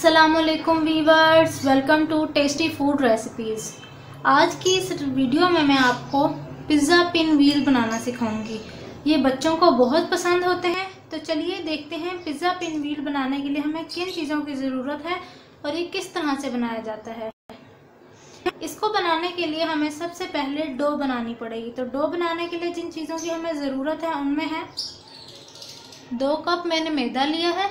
अस्सलामुअलैकुम viewers, welcome to tasty food recipes. आज की इस वीडियो में मैं आपको पिज़्ज़ा पिन व्हील बनाना सिखाऊंगी। ये बच्चों को बहुत पसंद होते हैं। तो चलिए देखते हैं पिज़्ज़ा पिन व्हील बनाने के लिए हमें किन चीज़ों की ज़रूरत है और ये किस तरह से बनाया जाता है। इसको बनाने के लिए हमें सबसे पहले डो बनानी पड़ेगी। तो डो बनाने के लिए जिन चीज़ों की हमें ज़रूरत है उनमें है 2 कप मैंने मैदा लिया है।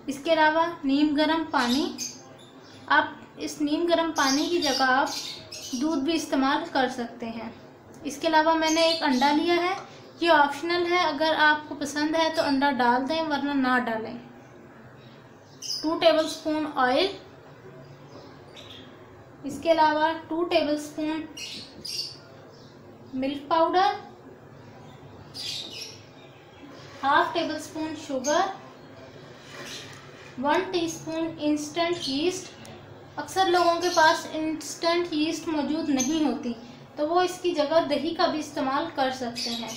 इसके अलावा नीम गर्म पानी। आप इस नीम गर्म पानी की जगह आप दूध भी इस्तेमाल कर सकते हैं। इसके अलावा मैंने एक अंडा लिया है। ये ऑप्शनल है, अगर आपको पसंद है तो अंडा डाल दें वरना ना डालें। 2 टेबलस्पून ऑयल। इसके अलावा 2 tablespoon milk powder, 1/2 tablespoon sugar, 1 teaspoon instant yeast. अक्सर लोगों के पास इंस्टेंट यीस्ट मौजूद नहीं होती तो वो इसकी जगह दही का भी इस्तेमाल कर सकते हैं,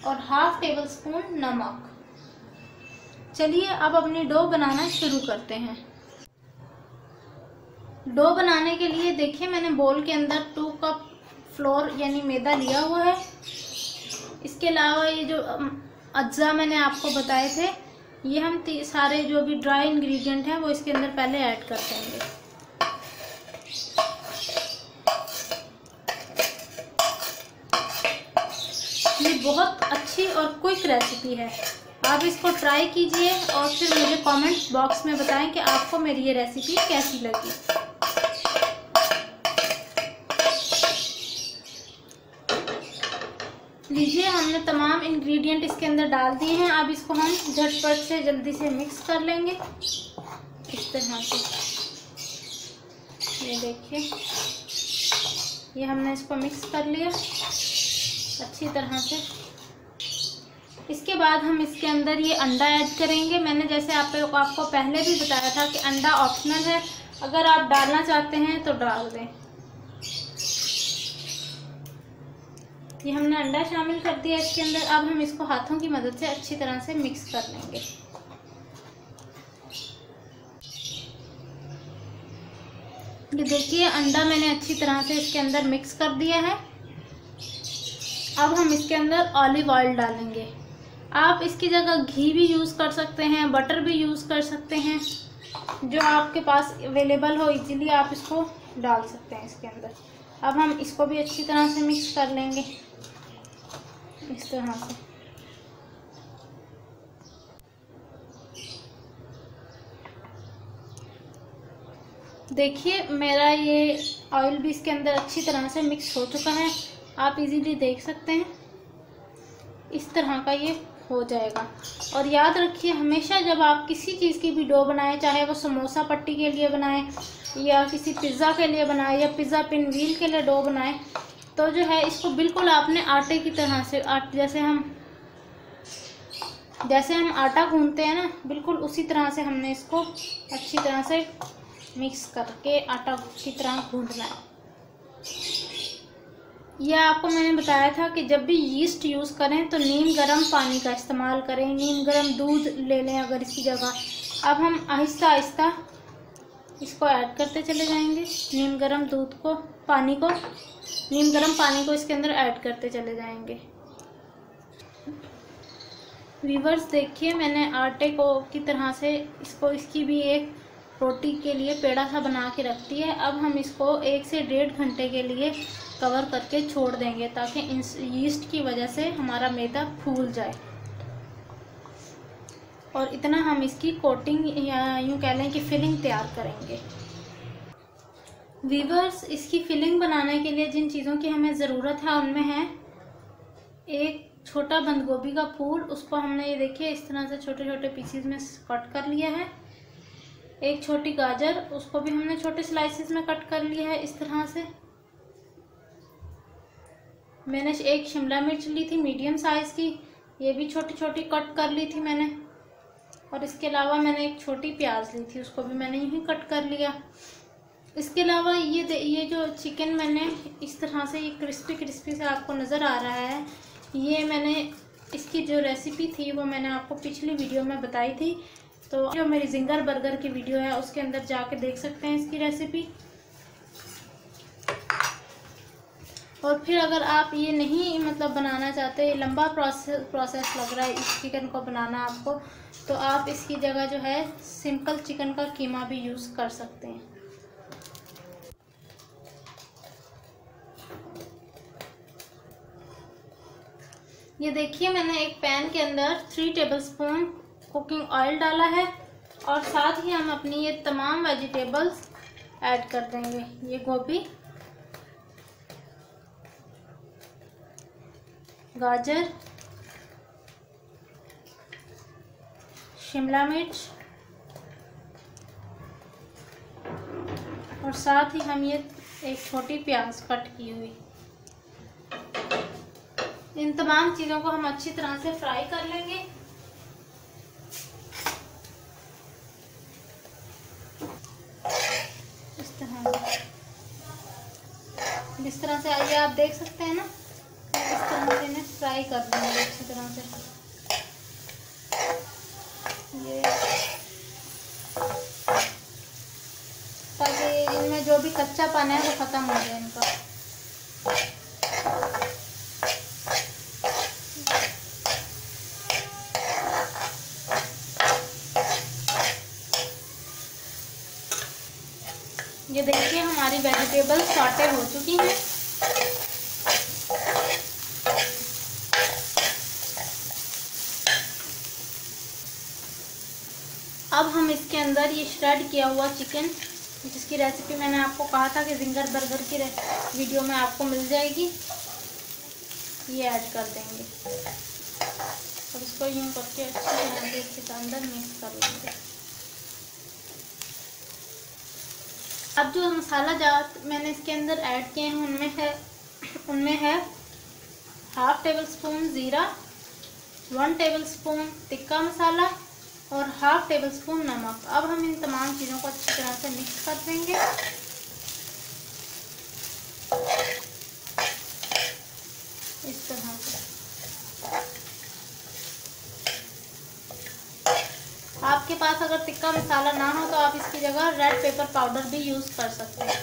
और 1/2 टेबलस्पून नमक। चलिए अब अपनी डो बनाना शुरू करते हैं। डो बनाने के लिए देखिए मैंने बोल के अंदर 2 कप फ्लोर यानी मैदा लिया हुआ है। इसके अलावा ये जो अज्जा मैंने आपको बताए थे, ये हम सारे जो भी ड्राई इंग्रेडिएंट हैं वो इसके अंदर पहले ऐड कर देंगे। ये बहुत अच्छी और क्विक रेसिपी है। आप इसको ट्राई कीजिए और फिर मुझे कमेंट बॉक्स में बताएं कि आपको मेरी ये रेसिपी कैसी लगी। लीजिए हमने तमाम इंग्रेडिएंट इसके अंदर डाल दिए हैं। अब इसको हम झटपट से जल्दी से मिक्स कर लेंगे इस तरह से। ये देखिए ये हमने इसको मिक्स कर लिया अच्छी तरह से। इसके बाद हम इसके अंदर ये अंडा ऐड करेंगे। मैंने जैसे आपको पहले भी बताया था कि अंडा ऑप्शनल है, अगर आप डालना चाहते हैं तो डाल दें। ये हमने अंडा शामिल कर दिया इसके अंदर। अब हम इसको हाथों की मदद से अच्छी तरह से मिक्स कर लेंगे। ये देखिए अंडा मैंने अच्छी तरह से इसके अंदर मिक्स कर दिया है। अब हम इसके अंदर ऑलिव ऑयल डालेंगे। आप इसकी जगह घी भी यूज़ कर सकते हैं, बटर भी यूज़ कर सकते हैं, जो आपके पास अवेलेबल हो इजीली आप इसको डाल सकते हैं इसके अंदर। अब हम इसको भी अच्छी तरह से मिक्स कर लेंगे इस तरह से। देखिए मेरा ये ऑयल भी इसके अंदर अच्छी तरह से मिक्स हो चुका है। आप इजीली देख सकते हैं इस तरह का ये हो जाएगा। और याद रखिए हमेशा जब आप किसी चीज़ की भी डो बनाएं, चाहे वो समोसा पट्टी के लिए बनाएं या किसी पिज़्ज़ा के लिए बनाएं या पिज़्ज़ा पिन व्हील के लिए डो बनाएं, तो जो है इसको बिल्कुल आपने आटे की तरह से जैसे हम आटा गूंथते हैं ना, बिल्कुल उसी तरह से हमने इसको अच्छी तरह से मिक्स करके आटा की तरह गूंथना है। यह आपको मैंने बताया था कि जब भी यीस्ट यूज़ करें तो नीम गर्म पानी का इस्तेमाल करें, नीम गर्म दूध ले लें अगर इसकी जगह। अब हम आहिस्ता आहिस्ता इसको ऐड करते चले जाएंगे। नीम गर्म पानी को इसके अंदर ऐड करते चले जाएंगे। व्यूअर्स देखिए मैंने आटे को की तरह से इसकी भी एक रोटी के लिए पेड़ा सा बना के रख दिया है। अब हम इसको 1 से 1.5 घंटे के लिए कवर करके छोड़ देंगे ताकि यीस्ट की वजह से हमारा मैदा फूल जाए। और इतना हम इसकी कोटिंग या यूँ कह लें कि फिलिंग तैयार करेंगे। वीवर्स इसकी फिलिंग बनाने के लिए जिन चीज़ों की हमें ज़रूरत है उनमें है एक छोटा बंद गोभी का फूल। उसको हमने ये देखिए इस तरह से छोटे छोटे पीसीज में कट कर लिया है। एक छोटी गाजर, उसको भी हमने छोटे स्लाइसेस में कट कर लिया है इस तरह से। मैंने एक शिमला मिर्च ली थी मीडियम साइज़ की, ये भी छोटी छोटी कट कर ली थी मैंने। और इसके अलावा मैंने एक छोटी प्याज ली थी, उसको भी मैंने यूँ कट कर लिया। इसके अलावा ये जो चिकन मैंने इस तरह से ये क्रिस्पी से आपको नज़र आ रहा है, ये मैंने इसकी जो रेसिपी थी वो मैंने आपको पिछली वीडियो में बताई थी। तो जो मेरी जिंगर बर्गर की वीडियो है उसके अंदर जाके देख सकते हैं इसकी रेसिपी। और फिर अगर आप ये नहीं बनाना चाहते, लंबा प्रोसेस लग रहा है इस चिकन को बनाना आपको, तो आप इसकी जगह जो है सिंपल चिकन का कीमा भी यूज़ कर सकते हैं। ये देखिए मैंने एक पैन के अंदर 3 टेबलस्पून कुकिंग ऑयल डाला है और साथ ही हम अपनी ये तमाम वेजिटेबल्स ऐड कर देंगे। ये गोभी, गाजर, शिमला मिर्च और साथ ही हम ये एक छोटी प्याज कट की हुई। इन तमाम चीज़ों को हम अच्छी तरह से फ्राई कर लेंगे। इस तरह से, जिस तरह से आइए आप देख सकते हैं ना, इस तरह से इन्हें फ्राई कर देंगे अच्छी तरह से। ये ताकि इनमें जो भी कच्चा पानी है वो ख़त्म हो जाए इनका। ये देखिए हमारी वेजिटेबल सॉटे हो चुकी हैं। अब हम इसके अंदर ये श्रेड किया हुआ चिकन, जिसकी रेसिपी मैंने आपको कहा था कि जिंगर बर्गर की वीडियो में आपको मिल जाएगी, ये ऐड कर देंगे और इसको यूं करके अच्छी तरह से इसके अंदर मिक्स कर लेंगे। अब जो मसाला जात मैंने इसके अंदर ऐड किए हैं उनमें है 1/2 टेबलस्पून ज़ीरा, 1 टेबलस्पून टिक्का मसाला और 1/2 टेबलस्पून नमक। अब हम इन तमाम चीज़ों को अच्छी तरह से मिक्स कर देंगे। इस तरह से आपके पास अगर टिक्का मसाला ना हो तो आप इसकी जगह रेड पेपर पाउडर भी यूज़ कर सकते हैं।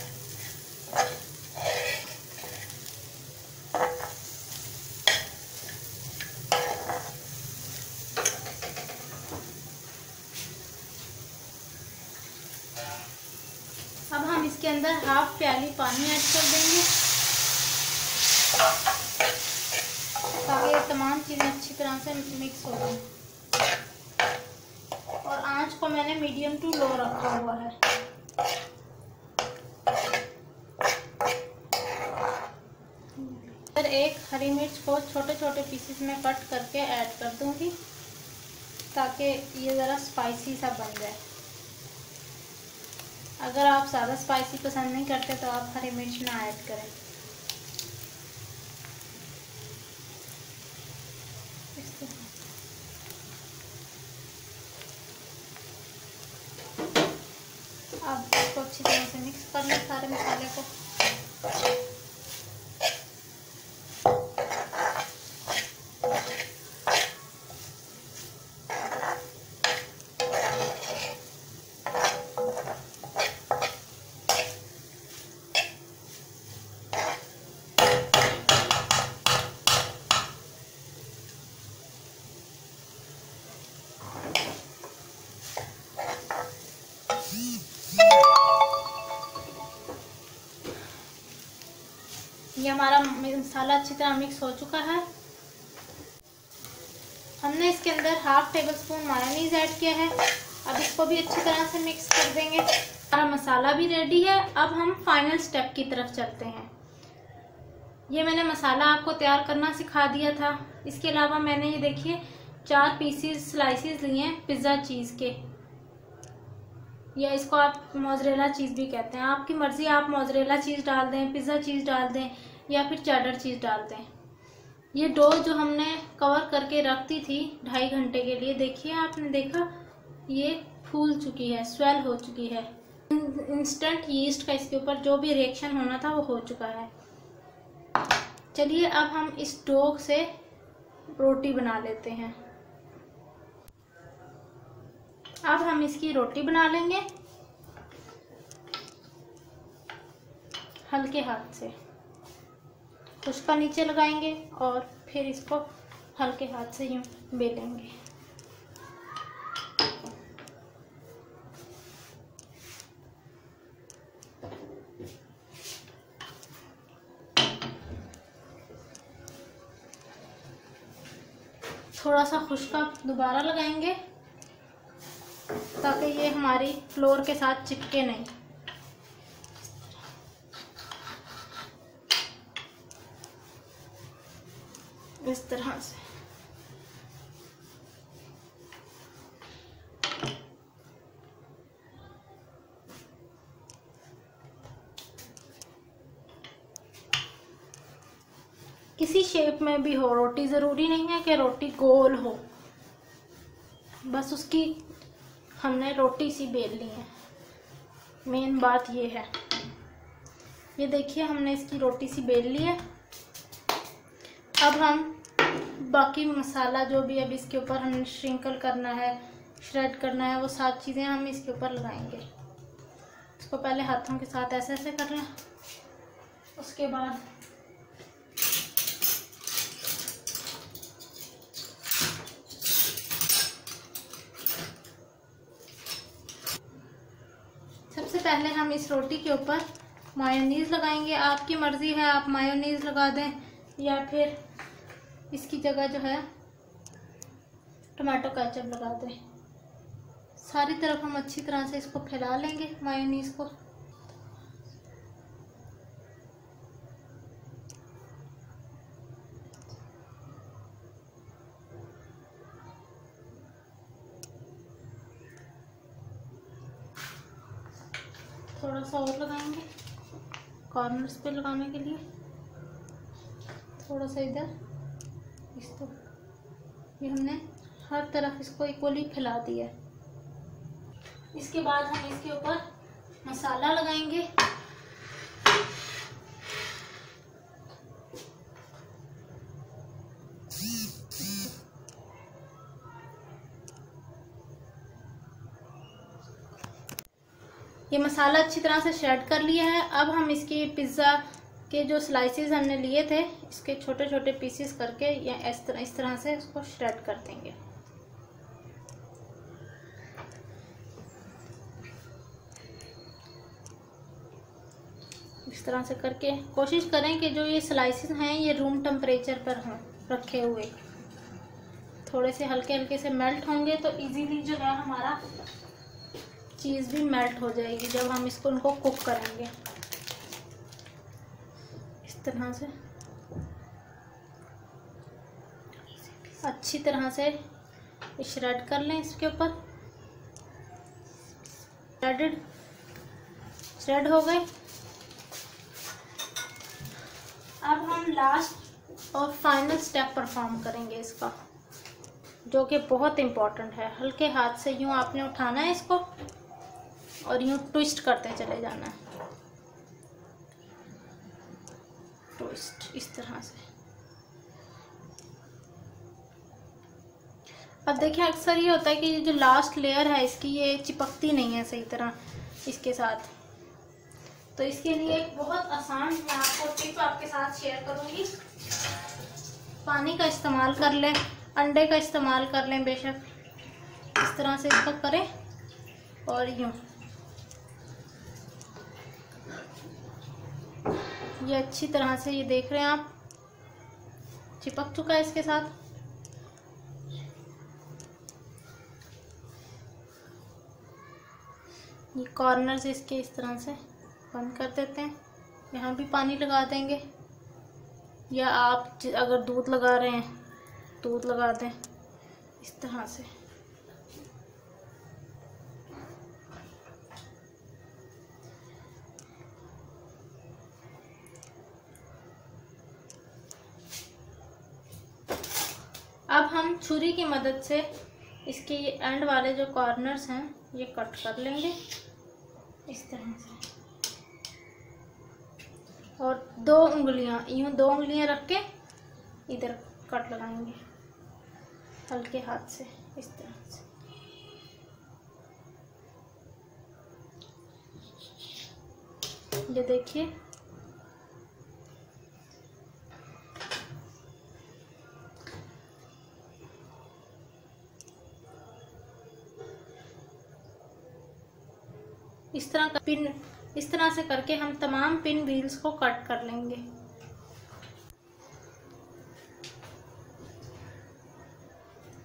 अब हम इसके अंदर 1/2 प्याली पानी ऐड कर देंगे ताकि ये तमाम चीज़ें अच्छी तरह से मिक्स हो जाए। और आंच को मैंने मीडियम टू लो रखा हुआ है। फिर एक हरी मिर्च को छोटे छोटे पीसेस में कट करके ऐड कर दूंगी ताकि ये ज़रा स्पाइसी सा बन जाए। अगर आप ज़्यादा स्पाइसी पसंद नहीं करते तो आप हरी मिर्च ना ऐड करें। अब इसको अच्छी तरह से मिक्स कर लें सारे मसाले को। ये हमारा मसाला अच्छी तरह मिक्स हो चुका है। हमने इसके अंदर 1/2 टेबलस्पून मायोनीज ऐड किया है। अब इसको भी अच्छी तरह से मिक्स कर देंगे। हमारा मसाला भी रेडी है। अब हम फाइनल स्टेप की तरफ चलते हैं। ये मैंने मसाला आपको तैयार करना सिखा दिया था। इसके अलावा मैंने ये देखिए 4 पीसीस स्लाइसेस लिए हैं पिज़्ज़ा चीज़ के, या इसको आप मोज़रेला चीज़ भी कहते हैं, आपकी मर्ज़ी। आप मोज़रेला चीज़ डाल दें, पिज़्ज़ा चीज़ डाल दें या फिर चेडर चीज़ डाल दें। ये डो जो हमने कवर करके रख दी थी 2.5 घंटे के लिए, देखिए आपने देखा ये फूल चुकी है, स्वेल हो चुकी है। इंस्टेंट यीस्ट का इसके ऊपर जो भी रिएक्शन होना था वो हो चुका है। चलिए अब हम इस डो से रोटी बना लेते हैं। अब हम इसकी रोटी बना लेंगे हल्के हाथ से। उसका नीचे लगाएंगे और फिर इसको हल्के हाथ से यूं बेलेंगे। थोड़ा सा खुश्का दोबारा लगाएंगे ताकि ये हमारी फ्लोर के साथ चिपके नहीं। इस तरह से किसी शेप में भी हो रोटी, ज़रूरी नहीं है कि रोटी गोल हो, बस उसकी हमने रोटी सी बेलनी है, मेन बात ये है। ये देखिए हमने इसकी रोटी सी बेल ली है। अब हम बाकी मसाला जो भी अब इसके ऊपर हमने श्रिंकल करना है, श्रेड करना है, वो सारी चीज़ें हम इसके ऊपर लगाएंगे। इसको पहले हाथों के साथ ऐसे ऐसे कर लें, उसके बाद सबसे पहले हम इस रोटी के ऊपर मायोनीज़ लगाएंगे। आपकी मर्ज़ी है, आप मायोनीज़ लगा दें या फिर इसकी जगह जो है टमाटो केचप लगा दें। सारी तरफ हम अच्छी तरह से इसको फैला लेंगे मायोनीज़ को। थोड़ा सा और लगाएंगे कॉर्नर्स पे लगाने के लिए, थोड़ा सा इधर इसको। ये हमने हर तरफ इसको इक्वली फैला दिया है। इसके बाद हम इसके ऊपर मसाला लगाएंगे। ये मसाला अच्छी तरह से श्रेड कर लिया है। अब हम इसकी पिज़्ज़ा के जो स्लाइसेस हमने लिए थे, इसके छोटे छोटे पीसेस करके या इस तरह से इसको श्रेड कर देंगे। इस तरह से करके कोशिश करें कि जो ये स्लाइसेस हैं ये रूम टेम्परेचर पर हों रखे हुए। थोड़े से हल्के हल्के से मेल्ट होंगे तो इजीली जो है हमारा चीज़ भी मेल्ट हो जाएगी जब हम इसको उनको कुक करेंगे। इस तरह से अच्छी तरह से श्रेड कर लें इसके ऊपर। श्रेड हो गए। अब हम लास्ट और फाइनल स्टेप परफॉर्म करेंगे इसका, जो कि बहुत इम्पोर्टेंट है। हल्के हाथ से यूँ आपने उठाना है इसको और यूँ ट्विस्ट करते चले जाना है। ट्विस्ट इस तरह से। अब देखिए अक्सर ये होता है कि ये जो लास्ट लेयर है इसकी ये चिपकती नहीं है सही तरह इसके साथ। तो इसके लिए एक बहुत आसान मैं आपको टिप आपके साथ शेयर करूँगी। पानी का इस्तेमाल कर लें, अंडे का इस्तेमाल कर लें, बेशक इस तरह से इसको करें और यूँ ये अच्छी तरह से, ये देख रहे हैं आप, चिपक चुका है इसके साथ। ये कॉर्नर्स इसके इस तरह से बंद कर देते हैं। यहाँ भी पानी लगा देंगे या आप अगर दूध लगा रहे हैं दूध लगा दें इस तरह से। अब हम छुरी की मदद से इसके ये एंड वाले जो कॉर्नर्स हैं ये कट कर लेंगे इस तरह से। और दो उंगलियां यूँ, दो उंगलियां रख के इधर कट लगाएंगे हल्के हाथ से इस तरह से। ये देखिए, इस तरह से करके हम तमाम पिन व्हील्स को कट कर लेंगे।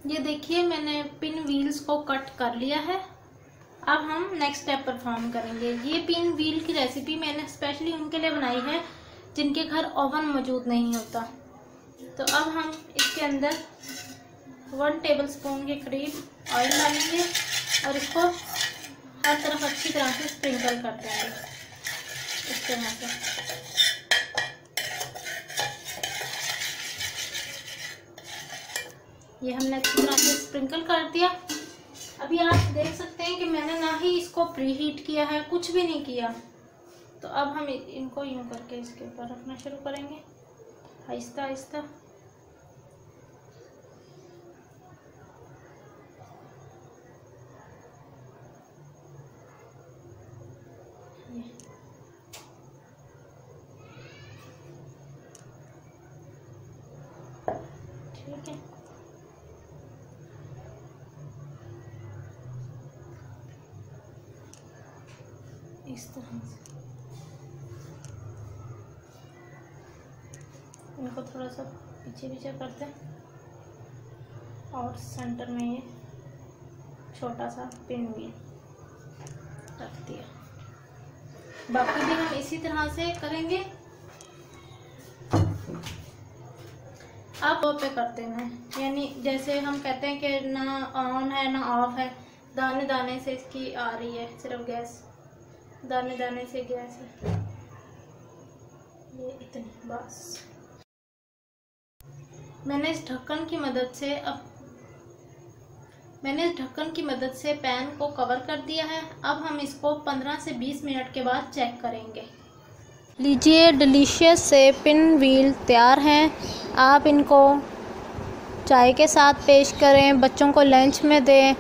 ये देखिए, मैंने पिन व्हील्स को कट कर लिया है। अब हम नेक्स्ट स्टेप परफॉर्म करेंगे। ये पिन व्हील की रेसिपी मैंने स्पेशली उनके लिए बनाई है जिनके घर ओवन मौजूद नहीं होता। तो अब हम इसके अंदर 1 टेबलस्पून के करीब ऑयल डालेंगे और इसको हर तरफ अच्छी तरह से स्प्रिंकल कर देंगे इस तरह से। ये हमने अच्छी तरह से स्प्रिंकल कर दिया। अभी आप देख सकते हैं कि मैंने ना ही इसको प्री हीट किया है, कुछ भी नहीं किया। तो अब हम इनको यूं करके इसके ऊपर रखना शुरू करेंगे आहिस्ता आहिस्ता। ठीक है, इस तरह से इनको थोड़ा सा पीछे पीछे करते हैं और सेंटर में ये छोटा सा पिन व्हील रख दिया। बाकी भी हम इसी तरह से करेंगे। अब दो पे करते हैं, यानी जैसे हम कहते हैं कि ना ऑन है ना ऑफ है, दाने दाने से इसकी आ रही है सिर्फ गैस, दाने दाने से गैस है, ये इतनी बस। मैंने इस ढक्कन की मदद से पैन को कवर कर दिया है। अब हम इसको 15 से 20 मिनट के बाद चेक करेंगे। लीजिए, डिलीशियस से पिन व्हील तैयार हैं। आप इनको चाय के साथ पेश करें, बच्चों को लंच में दें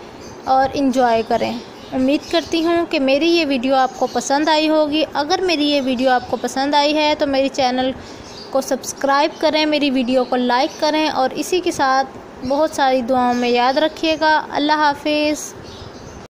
और इन्जॉय करें। उम्मीद करती हूँ कि मेरी ये वीडियो आपको पसंद आई होगी। अगर मेरी ये वीडियो आपको पसंद आई है तो मेरी चैनल को सब्सक्राइब करें, मेरी वीडियो को लाइक करें और इसी के साथ बहुत सारी दुआओं में याद रखिएगा। अल्लाह हाफिज़।